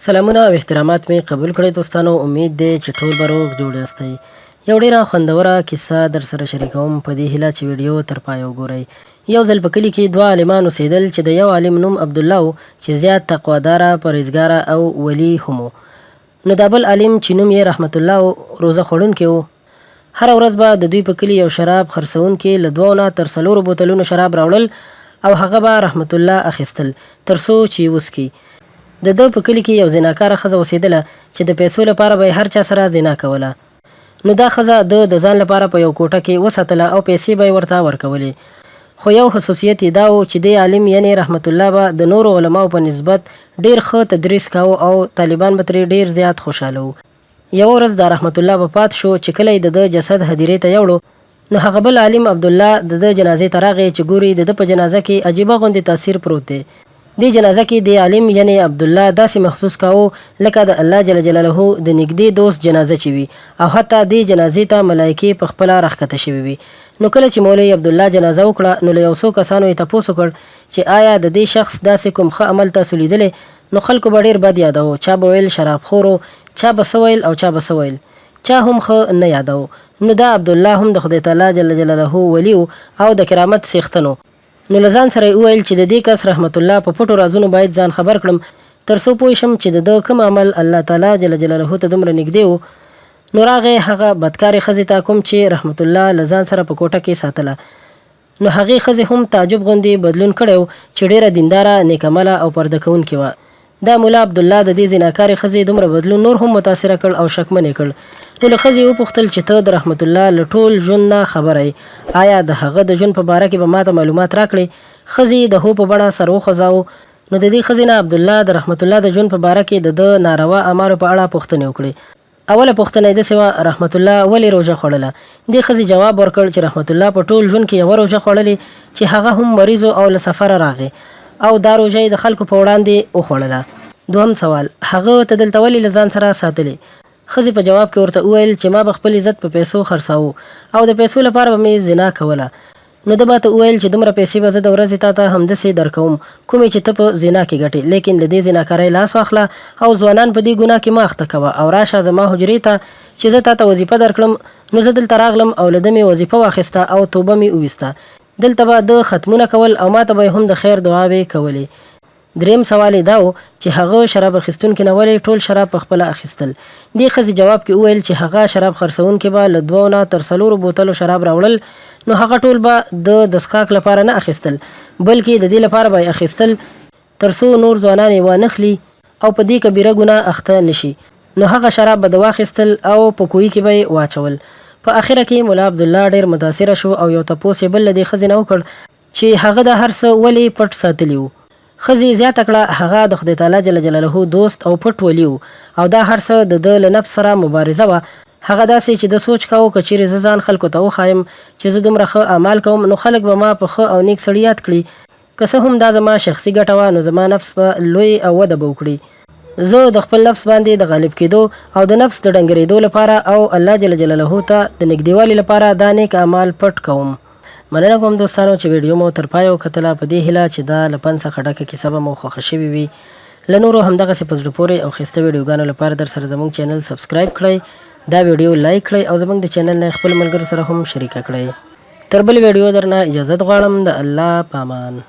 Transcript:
سلامونه او احترامات مې قبول کړئ دوستانو. امید دی چې ټول به روغ جوړ یاستئ. یو ډېره خوندوره کیسه در سره شریکوم په دې هیله چې ویډیو تر پایه وګورئ. یو ځل په کلي کې دوه عالمان اوسېدل چې د یو عالم نوم عبدالله و چې زیات تقواداره، پرهیزګاره او ولي هم و. نو دا بل عالم چې نوم یې رحمت الله و روزه خوړونکی و. هره ورځ به د دوی په کلي یو شراب خرڅونکي له 2 نه تر 4 بوتلونو شراب راوړل او هغه به رحمت الله اخیستل تر څو چې وڅکي. د ده په کلي کې یو زناکاره ښځه اوسېدله چې د پیسو لپاره به یې هر چا سره زنا کوله. نو دا ښځه د ځان لپاره په یو کوټه کې وساتله او پیسې به یې ورته ورکولې. خو یو خصوصیت یې دا و چې دې عالم یعنې رحمت الله به د نورو علماو په نسبت ډېر ښه تدریس کاوه او طالبان به ترې ډېر زیات خوشحاله وو. یوه ورځ دا رحمت الله به پات شو چې کله یې د ده جسد هدیرې ته یوړو نو هغه بل عالم عبدالله د ده جنازې ته راغی چې ګوري د ده په جنازه کې عجیبه غوندې تاثیر پروت دی. دې جنازه کې د عالم یعنی عبدالله داسې محسوس کاوه لکه د الله جل جلاله د نږدې دوست جنازه چې وي او حتی دې جنازې ته ملایکې په خپله راښکته شوي وي. نو کله چې مولوي عبدالله جنازه وکړه نو له یو څو کسانو یې تپوس وکړ چې آیا د دې شخص داسې کوم ښه عمل تاسو لیدلی؟ نو خلکو به ډېر بد یادوه. چا به ویل شرابخور و، چا به څه ویل او چا به څه ویل، چا هم ښه نه یادوه. نو دا عبدالله هم د خدای تعالی جل جلاله ولی و او د کرامت څښتن و. نو له ځان سره یې وویل چې د دې کس رحمت الله په پټو رازونو باید ځان خبر کړم تر څو پوه شم چې د ده کوم عمل الله تعالی جل جلاله ته دومره نږدې و. نو راغی هغه بدکارې ښځې ته کوم چې رحمت الله له ځان سره په کوټه کې ساتله. نو هغې ښځې هم تعجب غوندې بدلون کړی و چې ډېره دینداره، نیکعمله او پرده کوونکې وه. دا مولا عبدالله د دې زناکارې ښځې دومره بدلون نور هم متاثره کړ او شکمن یې کړ. نو له ښځې وپوښتل چې ته د رحمت الله له ټول ژوند نه خبره یې، آیا د هغه د ژوند په باره کې به ماته معلومات راکړې؟ ښځې د هو په بڼه سر وخوځاوه. نو د دې ښځې نه عبدالله د رحمت الله د ژوند په باره کې د ده ناروا اعمالو په اړه پوښتنې وکړې. اوله پوښتنه یې داسې وه: رحمت الله ولې روژه خوړله؟ دې ښځې جواب ورکړ چې رحمت الله په ټول ژوند کې یوه روژه خوړلې چې هغه هم مریض او له سفره راغی او دا روژه یې د خلکو په وړاندې وخوړله. دوهم سوال: هغه ته دلته ولې له ځان سره ساتلې؟ ښځې په جواب کې ورته وویل چې ما به خپل عزت په پیسو خرڅاوه او د پیسو لپاره به مې زنا کوله. نو ده به ته وویل چې دومره پیسې به زه د ورځې تا ته همداسې درکوم کومې چې ته په زنا کې ګټې، لیکن له دې زناکارۍ لاس واخله او ځوانان په دې ګناه کې مه اخته کوه او راشه زما حجرې ته چې زه تا ته وظیفه درکړم. نو زه دلته راغلم او له ده مې وظیفه واخیسته او توبه مې وویسته. دلته به د ختمونه کول او ما ته به هم د خیر دعاوې کولې. دریم سوال یې دا و چې هغه شراب اخیستونکي نه ولې ټول شراب په خپله اخیستل؟ دې ښځې جواب کې وویل چې هغه شراب خرڅونکي به له 2 نه تر 4 بوتلو شراب راوړل نو هغه ټول به د څښاک لپاره نه اخیستل بلکې د دې لپاره به یې اخیستل تر څو نور ځوانان یې وانخلي او په دې کبیره ګناه اخته نشي. نو هغه شراب به د واخیستل او په کوهي کې به یې واچول. په اخره کې مولا عبدالله ډېر متاثره شو او یو تپوس یې بل له دې ښځې نه وکړ چې هغه د هر څه ولې پټ ساتلي وو. ښځې زیاته کړه هغه د خدای تعالی جل جلاله دوست او پټ ولی و او دا هر څه د ده له نفس سره مبارزه وه. هغه داسې چې د سوچ کاوه که چیرې زه ځان خلکو ته وښایم چې زه دومره ښه اعمال کوم نو خلک به ما په ښه او نیک سړي یاد کړي. که څه هم دا زما شخصي ګټه وه نو زما نفس به لوی او وده به وکړي. زه د خپل نفس باندې د غالب کېدو او د نفس د ډنګرېدو لپاره او الله جل جلاله ته د نږدېوالي لپاره دا نیک اعمال پټ کوم. مننه کوم دوستانو چې ویډیو مو تر پایه وکتله. په دې هیله چې دا له پند څخه ډکه کیسه به مو خوښه شوې وي. له نورو همدغسې په زړه پورې او ښایسته ویډیوګانو لپاره در سره زموږ چینل سبسکرایب کړئ، دا ویډیو لایک کړئ او زموږ د چینل نه خپل ملګرو سره هم شریکه کړئ. تر بلې ویډیو درنه اجازت غواړم. د الله په امان.